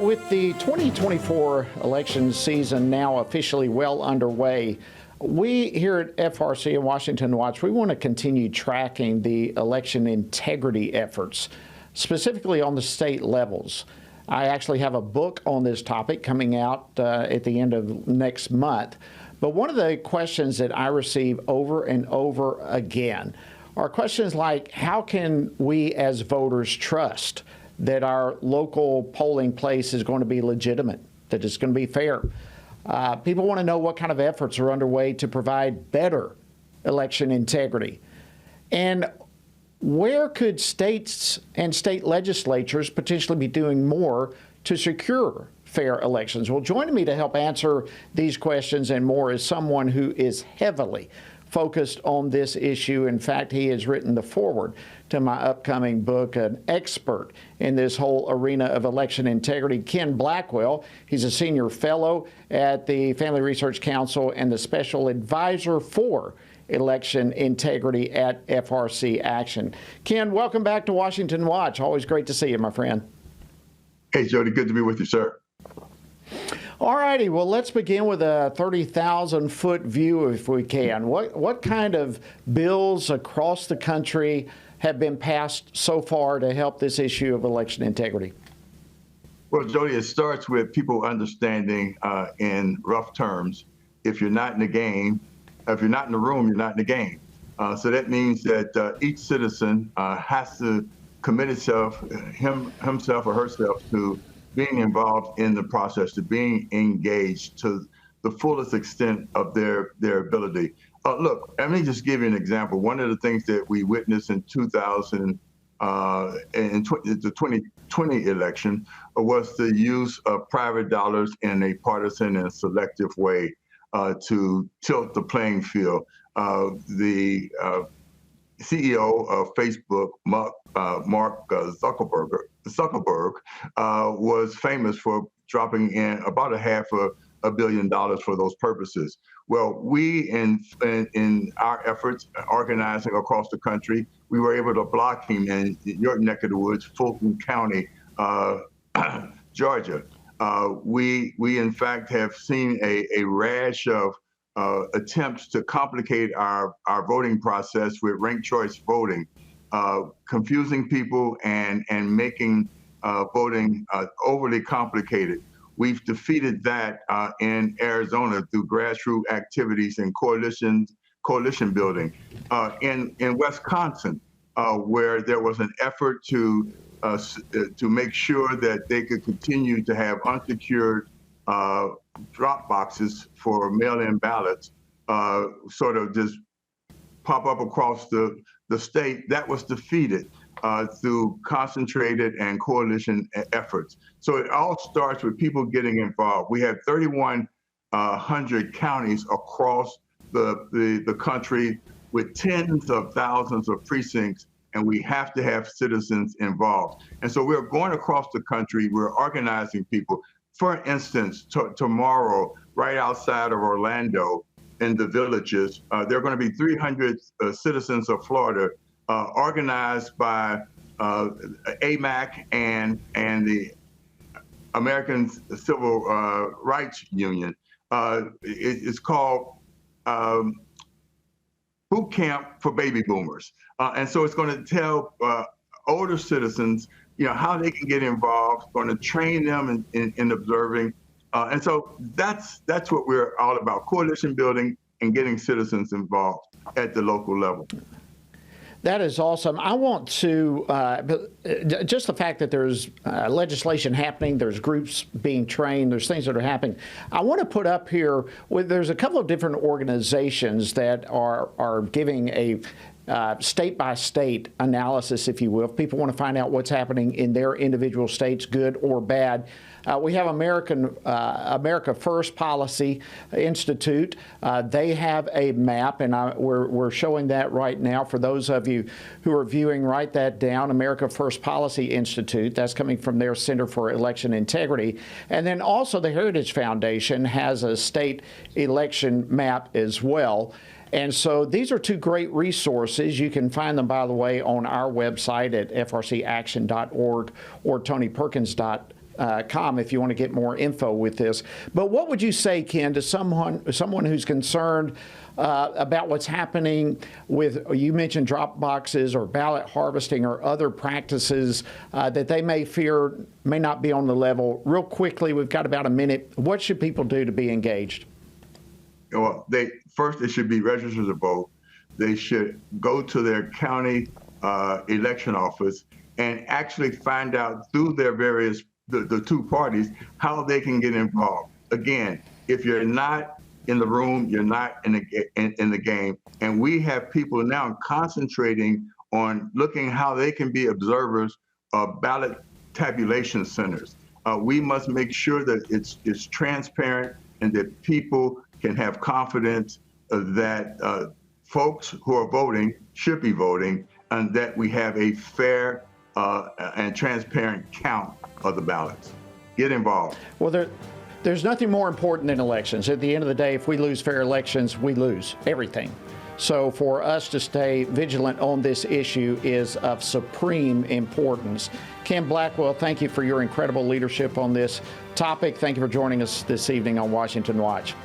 with the 2024 election season now officially well underway, we here at FRC and Washington Watch, we want to continue tracking the election integrity efforts, specifically on the state levels. I actually have a book on this topic coming out at the end of next month. But one of the questions that I receive over and over again are questions like, how can we as voters trust that our local polling place is going to be legitimate, that it's going to be fair? People want to know what kind of efforts are underway to provide better election integrity. And where could states and state legislatures potentially be doing more to secure fair elections? Well, joining me to help answer these questions and more is someone who is heavily focused on this issue. In fact, he has written the foreword to my upcoming book, an expert in this whole arena of election integrity, Ken Blackwell. He's a senior fellow at the Family Research Council and the special advisor for election integrity at FRC Action. Ken, welcome back to Washington Watch. Always great to see you, my friend. Hey, Jody, good to be with you, sir. All righty, well, let's begin with a 30,000-foot view, if we can. What kind of bills across the country have been passed so far to help this issue of election integrity? Well, Jody, it starts with people understanding in rough terms, if you're not in the game, if you're not in the room, you're not in the game. So that means that each citizen has to commit himself or herself to being involved in the process, to being engaged to the fullest extent of their ability. Look, let me just give you an example. One of the things that we witnessed in the 2020 election was the use of private dollars in a partisan and selective way to tilt the playing field. The CEO of Facebook, Mark Zuckerberg, was famous for dropping in about $500 million for those purposes. Well, we, in our efforts organizing across the country, we were able to block him in your neck of the woods, Fulton County, Georgia. We in fact have seen a rash of attempts to complicate our voting process with ranked choice voting, confusing people and making voting overly complicated. We've defeated that in Arizona through grassroots activities and coalition building. In Wisconsin, where there was an effort to make sure that they could continue to have unsecured drop boxes for mail-in ballots, sort of just pop up across the state, that was defeated through concentrated and coalition efforts. So it all starts with people getting involved. We have 3,100 counties across the country with tens of thousands of precincts, and we have to have citizens involved. And so we're going across the country, we're organizing people. For instance, tomorrow, right outside of Orlando, in the Villages, there are going to be 300 citizens of Florida organized by AMAC and the American Civil Rights Union. It's called Boot Camp for Baby Boomers. And so it's going to tell older citizens, how they can get involved, going to train them in observing. And so that's what we're all about, coalition building and getting citizens involved at the local level. That is awesome. I want to, just the fact that there's legislation happening, there's groups being trained, there's things that are happening. I want to put up here, there's a couple of different organizations that are giving a state-by-state analysis, if you will. If people want to find out what's happening in their individual states, good or bad. We have America First Policy Institute. They have a map, and we're showing that right now. For those of you who are viewing, write that down, America First Policy Institute. That's coming from their Center for Election Integrity. And then also the Heritage Foundation has a state election map as well. And so these are two great resources. You can find them, by the way, on our website at frcaction.org or tonyperkins.org. com if you want to get more info with this. But what would you say, Ken, to someone who's concerned about what's happening with, you mentioned drop boxes or ballot harvesting or other practices that they may fear may not be on the level? Real quickly, we've got about a minute. What should people do to be engaged? Well, they should be registered to vote. They should go to their county election office and actually find out through their various the two parties how they can get involved. Again, if you're not in the room, you're not in the game. And we have people now concentrating on looking how they can be observers of ballot tabulation centers. We must make sure that it's transparent and that people can have confidence that folks who are voting should be voting, and that we have a fair and transparent count of the ballots. Get involved. Well, there's nothing more important than elections. At the end of the day, if we lose fair elections, we lose everything. So for us to stay vigilant on this issue is of supreme importance. Ken Blackwell, thank you for your incredible leadership on this topic. Thank you for joining us this evening on Washington Watch.